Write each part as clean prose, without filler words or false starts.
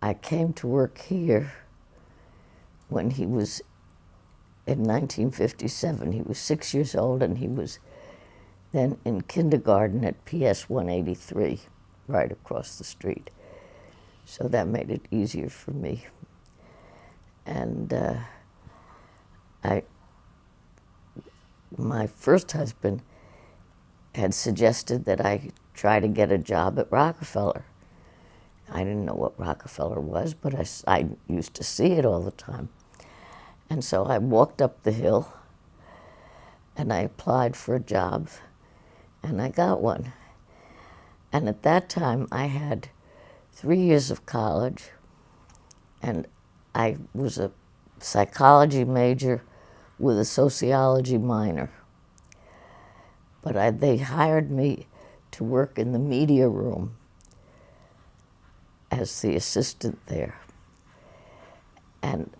I came to work here when he was, in 1957, he was 6 years old, and he was then in kindergarten at PS 183, right across the street. So that made it easier for me. And my first husband had suggested that I try to get a job at Rockefeller. I didn't know what Rockefeller was, but I used to see it all the time. And so I walked up the hill and I applied for a job, and I got one. And at that time I had 3 years of college, and I was a psychology major with a sociology minor. But they hired me to work in the media room as the assistant there. And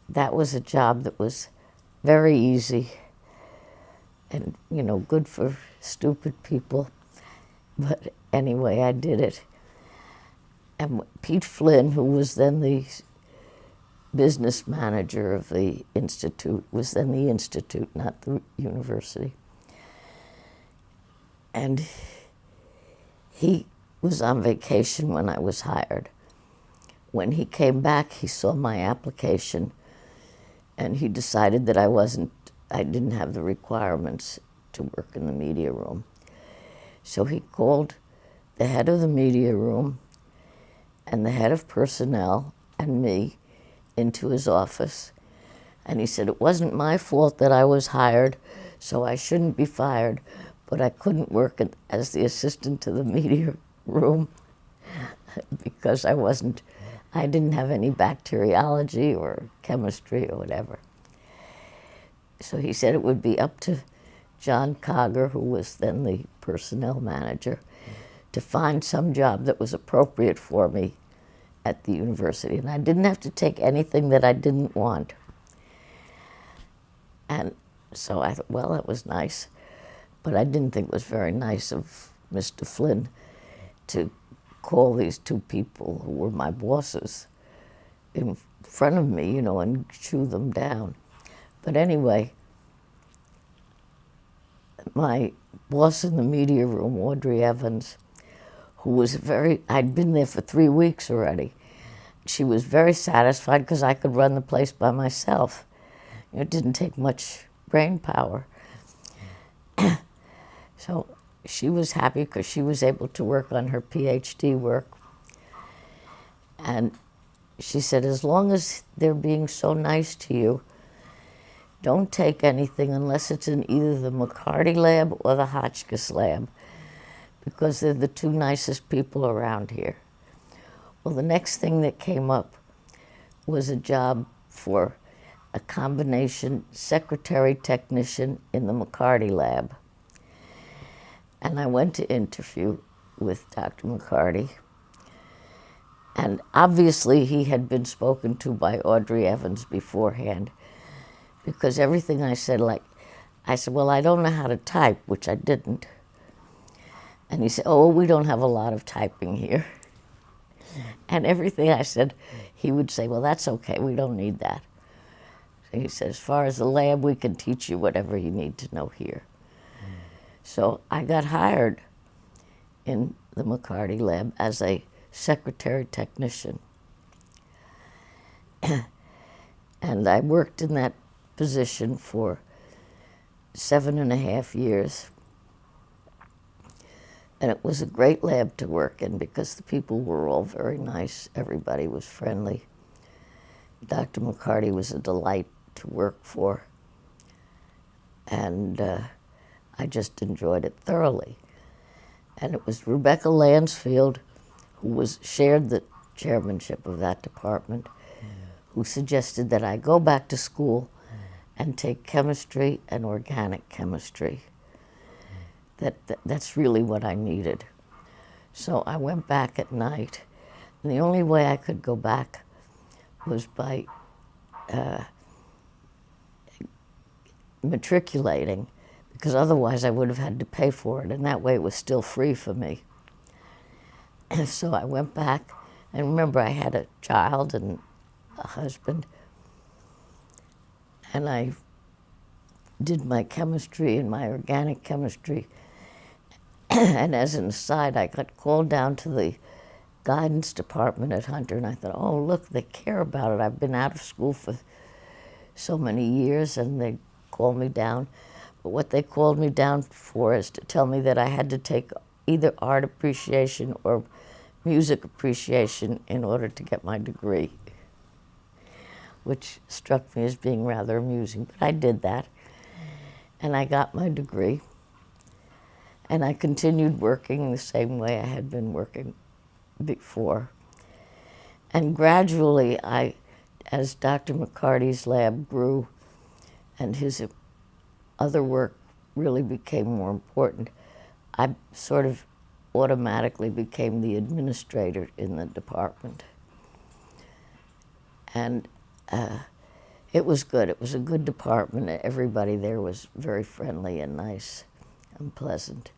that was a job that was very easy and, you know, good for stupid people. But anyway, I did it. And Pete Flynn, who was then the business manager of the institute, was then the institute, not the university. And he was on vacation when I was hired. When he came back, he saw my application, and he decided that I didn't have the requirements to work in the media room. So he called the head of the media room and the head of personnel and me into his office. And he said, it wasn't my fault that I was hired, so I shouldn't be fired, but I couldn't work as the assistant to the media room because I didn't have any bacteriology or chemistry or whatever. So he said it would be up to John Cogger, who was then the personnel manager, to find some job that was appropriate for me at the university. And I didn't have to take anything that I didn't want. And so I thought, well, that was nice. But I didn't think it was very nice of Mr. Flynn to call these two people who were my bosses in front of me, you know, and chew them down. But anyway, my boss in the media room, Audrey Evans, who was I'd been there for 3 weeks already. She was very satisfied because I could run the place by myself. It didn't take much brain power. So she was happy because she was able to work on her PhD work. And she said, as long as they're being so nice to you, don't take anything unless it's in either the McCarty lab or the Hotchkiss lab, because they're the two nicest people around here. Well, the next thing that came up was a job for a combination secretary technician in the McCarty lab. And I went to interview with Dr. McCarty. And obviously he had been spoken to by Audrey Evans beforehand, because everything I said, well, I don't know how to type, which I didn't. And he said, oh, we don't have a lot of typing here. And everything I said, he would say, well, that's okay, we don't need that. So he said, as far as the lab, we can teach you whatever you need to know here. So I got hired in the McCarty lab as a secretary technician. And I worked in that position for 7.5 years. And it was a great lab to work in because the people were all very nice. Everybody was friendly. Dr. McCarty was a delight to work for. And I just enjoyed it thoroughly. And it was Rebecca Lansfield, who shared the chairmanship of that department, who suggested that I go back to school and take chemistry and organic chemistry. That's really what I needed. So I went back at night, and the only way I could go back was by matriculating, because otherwise I would have had to pay for it, and that way it was still free for me. And so I went back, And remember, I had a child and a husband, and I did my chemistry and my organic chemistry. And as an aside, I got called down to the guidance department at Hunter, and I thought, oh, look, they care about it. I've been out of school for so many years, and they called me down. But what they called me down for is to tell me that I had to take either art appreciation or music appreciation in order to get my degree, which struck me as being rather amusing. But I did that, and I got my degree, and I continued working the same way I had been working before. And gradually, as Dr. McCarty's lab grew and his other work really became more important, I sort of automatically became the administrator in the department. And it was good. It was a good department. Everybody there was very friendly and nice and pleasant.